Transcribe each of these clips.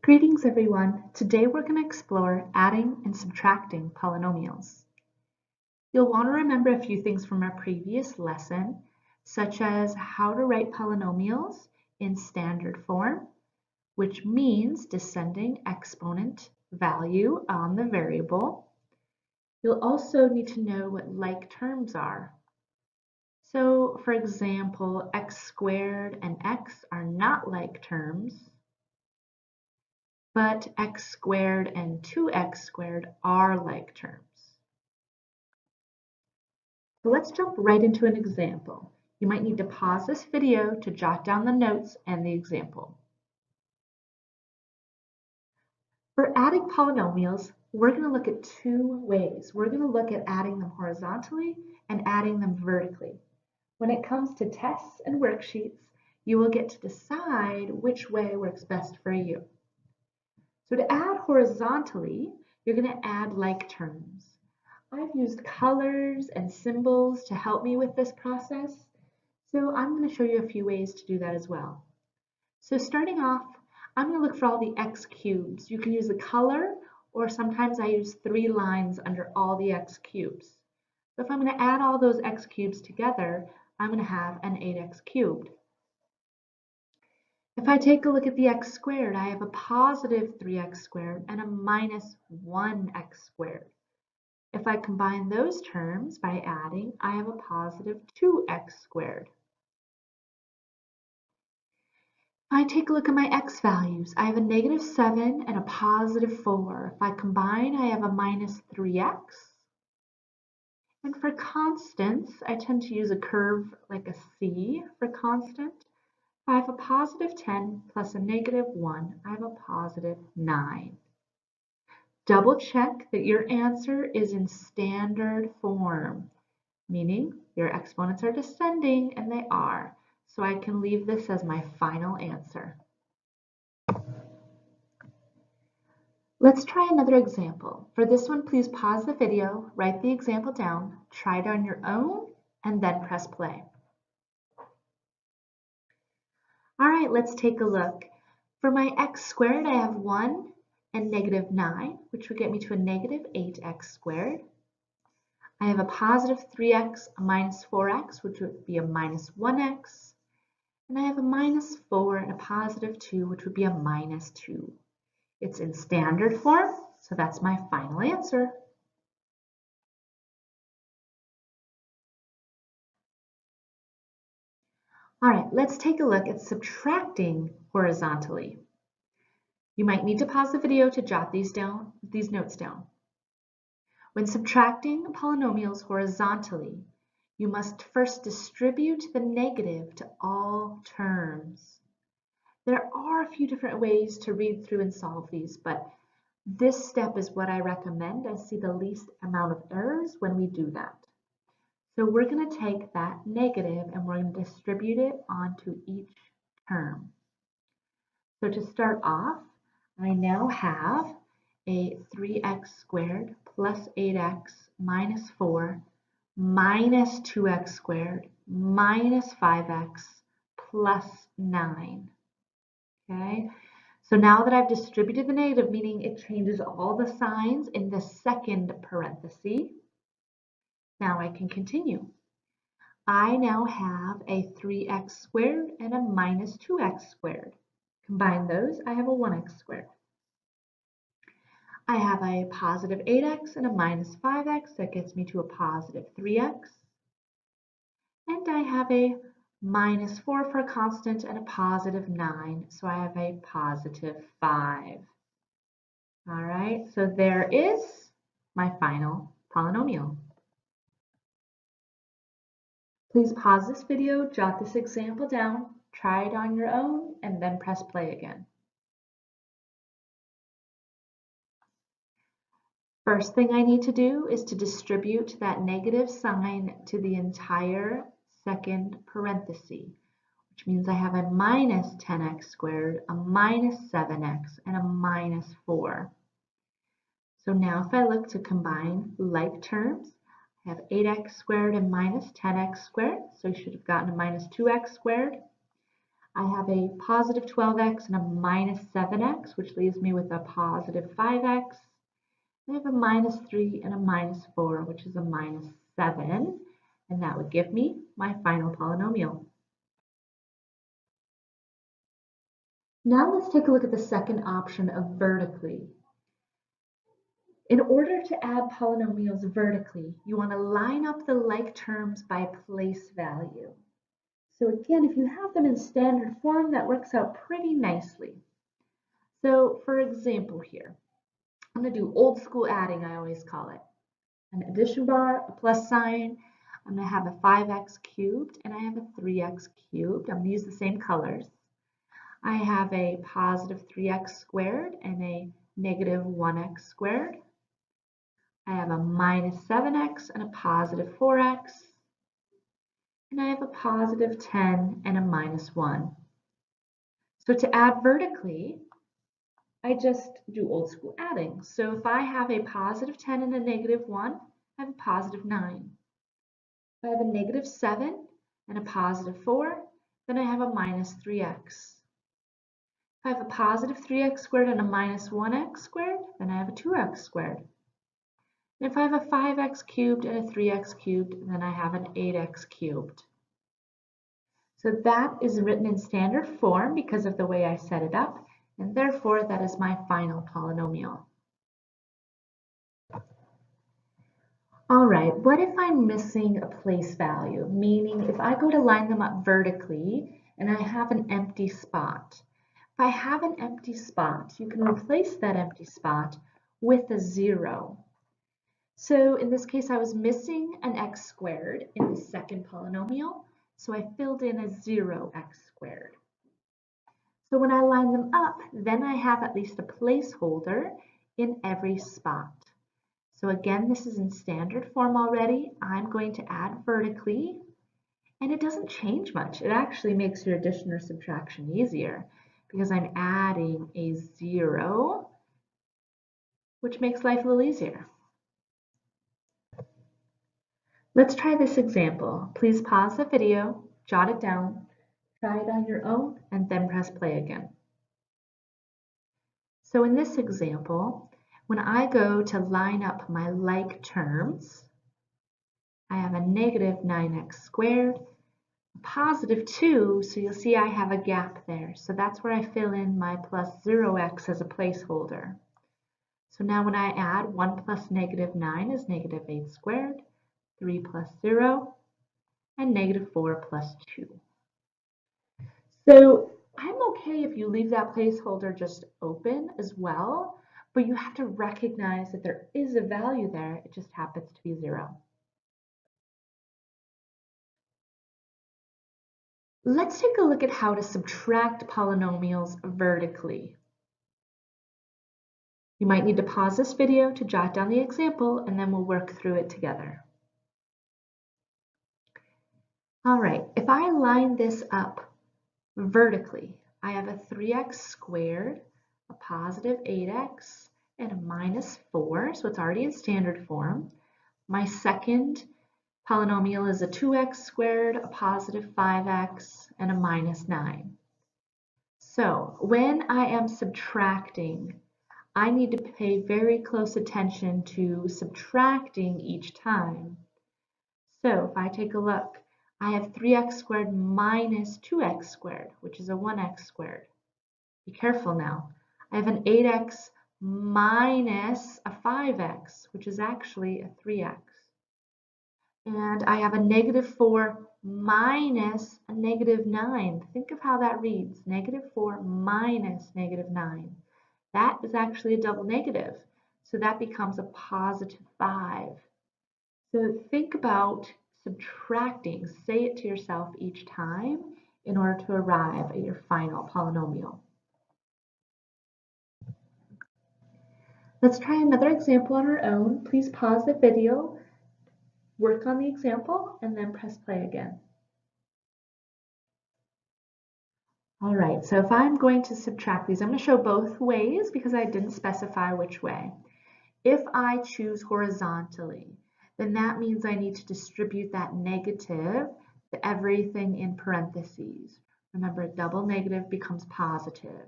Greetings everyone! Today we're going to explore adding and subtracting polynomials. You'll want to remember a few things from our previous lesson, such as how to write polynomials in standard form, which means descending exponent value on the variable. You'll also need to know what like terms are. So, for example, x squared and x are not like terms, but x squared and 2x squared are like terms. So let's jump right into an example. You might need to pause this video to jot down the notes and the example. For adding polynomials, we're going to look at two ways. We're going to look at adding them horizontally and adding them vertically. When it comes to tests and worksheets, you will get to decide which way works best for you. So to add horizontally, you're going to add like terms. I've used colors and symbols to help me with this process, so I'm going to show you a few ways to do that as well. So starting off, I'm going to look for all the x cubes. You can use the color, or sometimes I use 3 lines under all the x cubes. So if I'm going to add all those x cubes together, I'm going to have an 8x cubed. If I take a look at the x squared, I have a positive 3x squared and a minus 1x squared. If I combine those terms by adding, I have a positive 2x squared. If I take a look at my x values, I have a negative 7 and a positive 4. If I combine, I have a minus 3x. And for constants, I tend to use a curve like a C for constant. If I have a positive 10 plus a negative 1, I have a positive 9. Double check that your answer is in standard form, meaning your exponents are descending, and they are. So I can leave this as my final answer. Let's try another example. For this one, please pause the video, write the example down, try it on your own, and then press play. All right, let's take a look. For my x squared, I have 1 and negative 9, which would get me to a negative 8x squared. I have a positive 3x, a minus 4x, which would be a minus 1x. And I have a minus 4 and a positive 2, which would be a minus 2. It's in standard form, so that's my final answer. All right, let's take a look at subtracting horizontally. You might need to pause the video to jot these notes down. When subtracting polynomials horizontally, you must first distribute the negative to all terms. There are a few different ways to read through and solve these, but this step is what I recommend. I see the least amount of errors when we do that. So we're going to take that negative and we're going to distribute it onto each term. So to start off, I now have a 3x squared plus 8x minus 4 minus 2x squared minus 5x plus 9. Okay, so now that I've distributed the negative, meaning it changes all the signs in the second parenthesis, now I can continue. I now have a 3x squared and a minus 2x squared. Combine those, I have a 1x squared. I have a positive 8x and a minus 5x. That gets me to a positive 3x. And I have a minus 4 for a constant and a positive 9. So I have a positive 5. All right, so there is my final polynomial. Please pause this video, jot this example down, try it on your own, and then press play again. First thing I need to do is to distribute that negative sign to the entire second parenthesis, which means I have a minus 10x squared, a minus 7x, and a minus 4. So now if I look to combine like terms, I have 8x squared and minus 10x squared, so you should have gotten a minus 2x squared. I have a positive 12x and a minus 7x, which leaves me with a positive 5x. I have a minus 3 and a minus 4, which is a minus 7, and that would give me my final polynomial. Now let's take a look at the second option of vertically. In order to add polynomials vertically, you want to line up the like terms by place value. So again, if you have them in standard form, that works out pretty nicely. So for example here, I'm going to do old school adding, I always call it. An addition bar, a plus sign. I'm going to have a 5x cubed and I have a 3x cubed. I'm going to use the same colors. I have a positive 3x squared and a negative 1x squared. I have a minus 7x and a positive 4x. And I have a positive 10 and a minus 1. So to add vertically, I just do old school adding. So if I have a positive 10 and a negative 1, I have a positive 9. If I have a negative 7 and a positive 4, then I have a minus 3x. If I have a positive 3x squared and a minus 1x squared, then I have a 2x squared. And if I have a 5x cubed and a 3x cubed, then I have an 8x cubed. So that is written in standard form because of the way I set it up, and therefore that is my final polynomial. All right, what if I'm missing a place value? Meaning if I go to line them up vertically and I have an empty spot. If I have an empty spot, you can replace that empty spot with a 0. So in this case, I was missing an x squared in the second polynomial, so I filled in a 0x squared. So when I line them up, then I have at least a placeholder in every spot. So again, this is in standard form already. I'm going to add vertically, and it doesn't change much. It actually makes your addition or subtraction easier because I'm adding a 0, which makes life a little easier. Let's try this example. Please pause the video, jot it down, try it on your own, and then press play again. So in this example, when I go to line up my like terms, I have a negative 9x squared, a positive 2, so you'll see I have a gap there. So that's where I fill in my plus 0x as a placeholder. So now when I add 1 plus negative 9 is negative 8 squared, 3 plus 0, and negative 4 plus 2. So I'm okay if you leave that placeholder just open as well, but you have to recognize that there is a value there. It just happens to be 0. Let's take a look at how to subtract polynomials vertically. You might need to pause this video to jot down the example, and then we'll work through it together. All right, if I line this up vertically, I have a 3x squared, a positive 8x, and a minus 4, so it's already in standard form. My second polynomial is a 2x squared, a positive 5x, and a minus 9. So when I am subtracting, I need to pay very close attention to subtracting each time. So if I take a look, I have 3x squared minus 2x squared, which is a 1x squared. Be careful now. I have an 8x minus a 5x, which is actually a 3x. And I have a negative 4 minus a negative 9. Think of how that reads. Negative 4 minus negative 9. That is actually a double negative. So that becomes a positive 5. So think about subtracting. Say it to yourself each time in order to arrive at your final polynomial. Let's try another example on our own. Please pause the video, work on the example, and then press play again. All right, so if I'm going to subtract these, I'm going to show both ways because I didn't specify which way. If I choose horizontally, then that means I need to distribute that negative to everything in parentheses. Remember, a double negative becomes positive.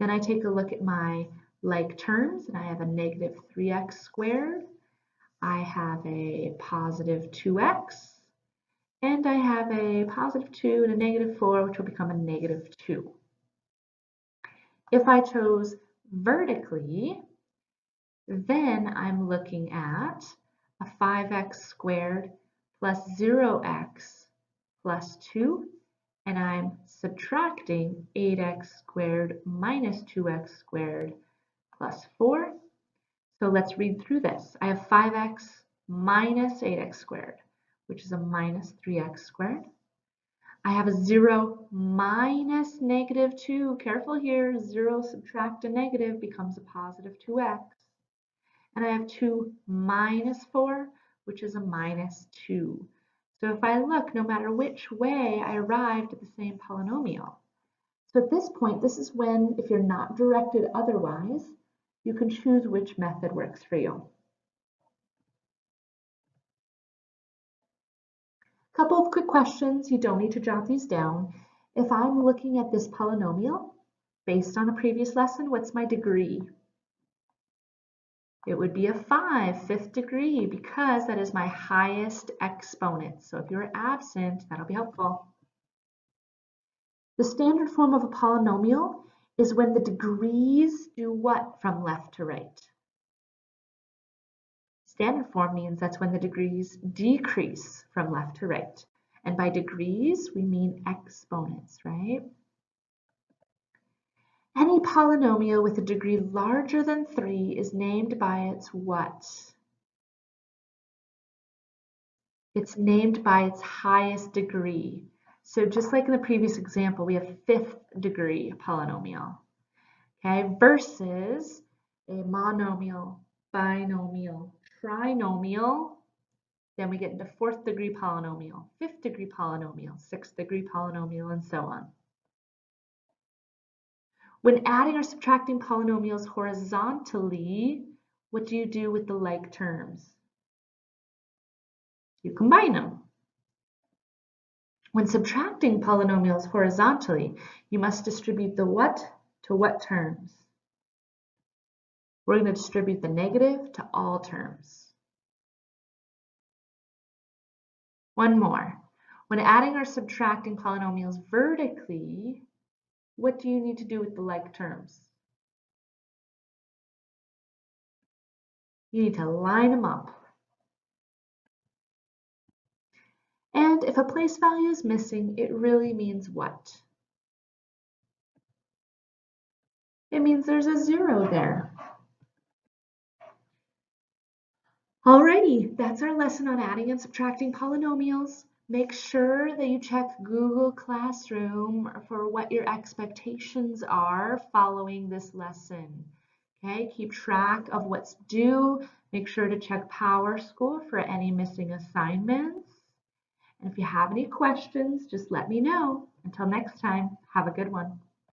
Then I take a look at my like terms, and I have a negative 3x squared. I have a positive 2x. And I have a positive 2 and a negative 4, which will become a negative 2. If I chose vertically, then I'm looking at a 5x squared plus 0x plus 2, and I'm subtracting 8x squared minus 2x squared plus 4. So let's read through this. I have 5x minus 8x squared, which is a minus 3x squared. I have a 0 minus negative 2. Careful here, 0 subtract a negative becomes a positive 2x. And I have 2 minus 4, which is a minus 2. So if I look, no matter which way, I arrived at the same polynomial. So at this point, this is when, if you're not directed otherwise, you can choose which method works for you. Couple of quick questions. You don't need to jot these down. If I'm looking at this polynomial based on a previous lesson, what's my degree? It would be a 5, fifth degree, because that is my highest exponent. So if you're absent, that'll be helpful. The standard form of a polynomial is when the degrees do what from left to right? Standard form means that's when the degrees decrease from left to right. And by degrees, we mean exponents, right? Any polynomial with a degree larger than 3 is named by its what? It's named by its highest degree. So just like in the previous example, we have fifth degree polynomial, okay, versus a monomial, binomial, trinomial. Then we get into fourth degree polynomial, fifth degree polynomial, sixth degree polynomial, and so on. When adding or subtracting polynomials horizontally, what do you do with the like terms? You combine them. When subtracting polynomials horizontally, you must distribute the what to what terms? We're going to distribute the negative to all terms. One more. When adding or subtracting polynomials vertically, what do you need to do with the like terms? You need to line them up. And if a place value is missing, it really means what? It means there's a 0 there. Alrighty, that's our lesson on adding and subtracting polynomials. Make sure that you check Google Classroom for what your expectations are following this lesson. Okay, keep track of what's due. Make sure to check PowerSchool for any missing assignments. And if you have any questions, just let me know. Until next time, have a good one.